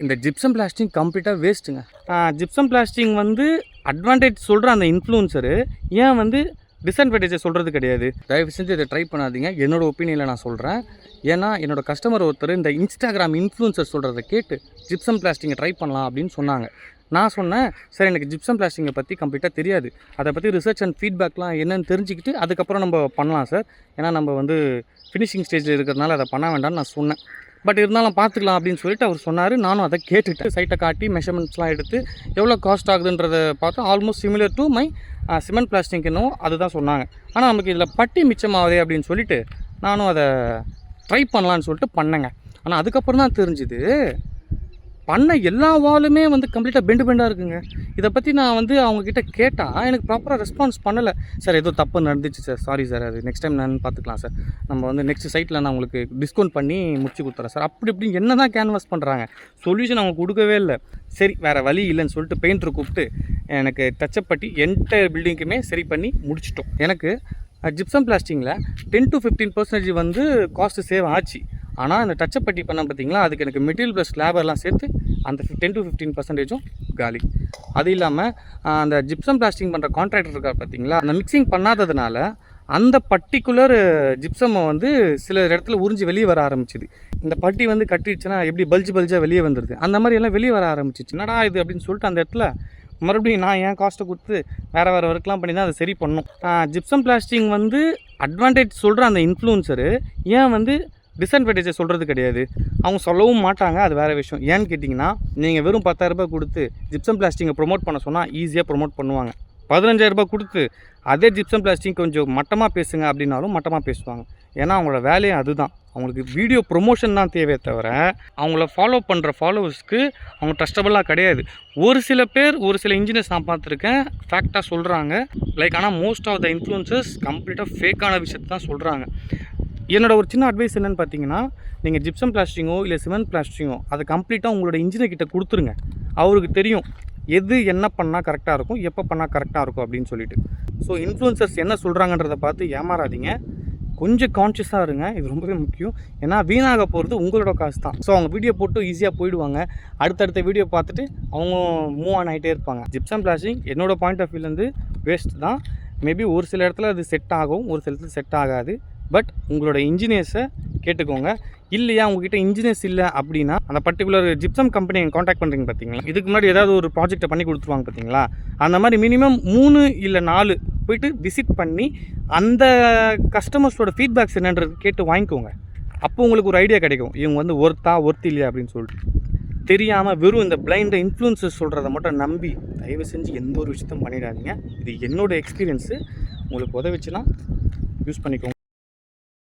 இந்த gypsum blasting கம்ப்ளீட்டாக வேஸ்ட்டுங்க. Gypsum blasting வந்து அட்வான்டேஜ் சொல்கிற அந்த இன்ஃப்ளூன்சரு ஏன் வந்து டிஸ்அட்வான்டேஜை சொல்கிறது கிடையாது? தயவு செஞ்சு இதை ட்ரை பண்ணாதீங்க. என்னோடய ஒப்பீனியனில் நான் சொல்கிறேன். ஏன்னா என்னோடய கஸ்டமர் ஒருத்தர் இந்த இன்ஸ்டாகிராம் இன்ஃப்ளூன்சர் சொல்கிறத கேட்டு ஜிப்சம் பிளாஸ்டிங்கை ட்ரை பண்ணலாம் அப்படின்னு சொன்னாங்க. நான் சொன்னேன், சரி எனக்கு ஜிப்சம் பிளாஸ்டிங்கை பற்றி கம்ப்ளீட்டாக தெரியாது, அதை பற்றி ரிசர்ச் அண்ட் ஃபீட்பேக்லாம் என்னென்னு தெரிஞ்சுக்கிட்டு அதுக்கப்புறம் நம்ம பண்ணலாம் சார். ஏன்னா நம்ம வந்து ஃபினிஷிங் ஸ்டேஜில் இருக்கிறதுனால அதை பண்ண வேண்டாம்னு நான் சொன்னேன். பட் இருந்தாலும் பார்த்துக்கலாம் அப்படின்னு சொல்லிட்டு அவர் சொன்னார். நானும் அதை கேட்டுவிட்டேன். சைட்டை காட்டி மெஷர்மெண்ட்ஸ்லாம் எடுத்து எவ்வளோ காஸ்ட் ஆகுதுன்றதை பார்த்தா almost similar to my cement plastic என்னவோ அதுதான் சொன்னாங்க. ஆனால் நமக்கு இதில் பட்டி மிச்சமாகுதே அப்படின்னு சொல்லிட்டு நானும் அதை ட்ரை பண்ணலான்னு சொல்லிட்டு பண்ணேங்க. ஆனால் அதுக்கப்புறம் தான் தெரிஞ்சுது பண்ண எல்லா வாலுமே வந்து கம்ப்ளீட்டாக பெண்டாக இருக்குங்க. இதை பற்றி நான் வந்து அவங்கக்கிட்ட கேட்டால் எனக்கு ப்ராப்பராக ரெஸ்பான்ஸ் பண்ணலை. சார் ஏதோ தப்பு நடந்துச்சு சார், சாரி சார், அது நெக்ஸ்ட் டைம் நான் பார்த்துக்கலாம் சார், நம்ம வந்து நெக்ஸ்ட் சைட்டில் நான் உங்களுக்கு டிஸ்கவுண்ட் பண்ணி முடிச்சு கொடுத்துறேன் சார், அப்படி இப்படி என்ன தான் கேன்வாஸ் பண்ணுறாங்க. சொல்யூஷன் அவங்க கொடுக்கவே இல்லை. சரி வேறு வழி இல்லைன்னு சொல்லிட்டு பெயிண்டரை கூப்பிட்டு எனக்கு டச்சப் பட்டி என்டையர் பில்டிங்க்குமே சரி பண்ணி முடிச்சிட்டோம். எனக்கு ஜிப்சம் பிளாஸ்டிங்கில் 10 to 15% வந்து காஸ்ட்டு சேவ் ஆச்சு. ஆனால் இந்த டச்சப் பட்டி பண்ண பார்த்தீங்களா, அதுக்கு எனக்கு மெட்டீரியல் ப்ளஸ் லேபர்லாம் சேர்த்து அந்த 10 to 15% காலி. அது இல்லாமல் அந்த ஜிப்சம் பிளாஸ்டிங் பண்ணுற கான்ட்ராக்டர் இருக்கார் பார்த்தீங்களா, அந்த மிக்சிங் பண்ணாததுனால அந்த பர்டிகுலர் ஜிப்சம்மை வந்து சில இடத்துல உறிஞ்சி வெளியே வர ஆரம்பிச்சிது. இந்த பட்டி வந்து கட்டிடுச்சுன்னா எப்படி பல்ஜாக வெளியே வந்துடுது, அந்த மாதிரி எல்லாம் வெளியே வர ஆரம்பிச்சிச்சு. என்னடா இது அப்படின்னு சொல்லிட்டு அந்த இடத்துல மறுபடியும் நான் ஏன் காஸ்ட்டை கொடுத்து வேறு ஒர்க்லாம் பண்ணி தான் அதை சரி பண்ணணும். ஜிப்சம் பிளாஸ்டிங் வந்து அட்வான்டேஜ் சொல்கிற அந்த இன்ஃப்ளூன்சரு ஏன் வந்து டிஸ்அட்வான்டேஜை சொல்கிறது கிடையாது? அவங்க சொல்லவும் மாட்டாங்க, அது வேறு விஷயம். ஏன்னு கேட்டிங்கன்னா, நீங்கள் வெறும் 10,000 ரூபாய் கொடுத்து ஜிப்சம் பிளாஸ்டிங்கை ப்ரொமோட் பண்ண சொன்னால் ஈஸியாக ப்ரொமோட் பண்ணுவாங்க. 15,000 ரூபாய் கொடுத்து அதே ஜிப்சம் பிளாஸ்டிங் கொஞ்சம் மட்டமாக பேசுங்க அப்படின்னாலும் மட்டமாக பேசுவாங்க. ஏன்னா அவங்களோட வேலையே அதுதான். அவங்களுக்கு வீடியோ ப்ரொமோஷன் தான் தேவையே தவிர அவங்கள ஃபாலோ பண்ணுற ஃபாலோவர்ஸ்க்கு அவங்க ட்ரஸ்டபுளாக கிடையாது. ஒரு சில பேர், ஒரு சில இன்ஜினியர்ஸ் நான் பார்த்துருக்கேன், ஃபேக்டாக சொல்கிறாங்க ஆனால் மோஸ்ட் ஆஃப் த இன்ஃப்ளூன்சர்ஸ் கம்ப்ளீட்டாக ஃபேக்கான விஷயத்தை தான் சொல்கிறாங்க. என்னோட ஒரு சின்ன அட்வைஸ் என்னென்னு பார்த்தீங்கன்னா, நீங்கள் ஜிப்சம் பிளாஸ்டிங்கோ இல்லை சிமெண்ட் பிளாஸ்டிங்கோ அதை கம்ப்ளீட்டாக உங்களோட இன்ஜினியர் கிட்ட கொடுத்துருங்க. அவருக்கு தெரியும் எது என்ன பண்ணால் கரெக்டாக இருக்கும், எப்போ பண்ணால் கரெக்டாக இருக்கும் அப்படின்னு சொல்லிட்டு. ஸோ இன்ஃப்ளூன்சர்ஸ் என்ன சொல்கிறாங்கன்றதை பார்த்து ஏமாறாதீங்க, கொஞ்சம் கான்ஷியஸாக இருங்க. இது ரொம்பவே முக்கியம். ஏன்னா வீணாக போகிறது உங்களோட காசு தான். ஸோ அவங்க வீடியோ போட்டு ஈஸியாக போயிடுவாங்க. அடுத்தடுத்த வீடியோ பார்த்துட்டு அவங்க மூவ் ஆன் ஆகிட்டே இருப்பாங்க. ஜிப்சம் பிளாஸ்டிங் என்னோடய பாயிண்ட் ஆஃப் வியூலேருந்து வேஸ்ட் தான். மேபி ஒரு சில இடத்துல அது செட் ஆகும், ஒரு சில இடத்துல செட் ஆகாது. பட் உங்களோட இன்ஜினியர்ஸை கேட்டுக்கோங்க. இல்லையா உங்ககிட்ட இன்ஜினியர்ஸ் இல்லை அப்படின்னா அந்த பர்டிகுலர் ஜிப்சம் கம்பெனி காண்டாக்ட் பண்ணுறீங்க பார்த்தீங்களா, இதுக்கு முன்னாடி ஏதாவது ஒரு ப்ராஜெக்டை பண்ணி கொடுத்துருவாங்க பார்த்தீங்களா, அந்த மாதிரி மினிமம் 3 இல்லை 4 போய்ட்டு விசிட் பண்ணி அந்த கஸ்டமர்ஸோட ஃபீட்பேக்ஸ் என்னன்றது கேட்டு வாங்கிக்கோங்க. அப்போ உங்களுக்கு ஒரு ஐடியா கிடைக்கும், இவங்க வந்து ஒர்த் இல்லையா அப்படின்னு சொல்லிட்டு. தெரியாமல் வெறும் இந்த பிளைண்டை இன்ஃப்ளூன்சஸ் சொல்கிறத மட்டும் நம்பி தயவு செஞ்சு எந்த ஒரு விஷயத்தையும் பண்ணிடாதீங்க. இது என்னோடய எக்ஸ்பீரியன்ஸு. உங்களுக்கு உதவிச்சுன்னா யூஸ் பண்ணிக்கோங்க.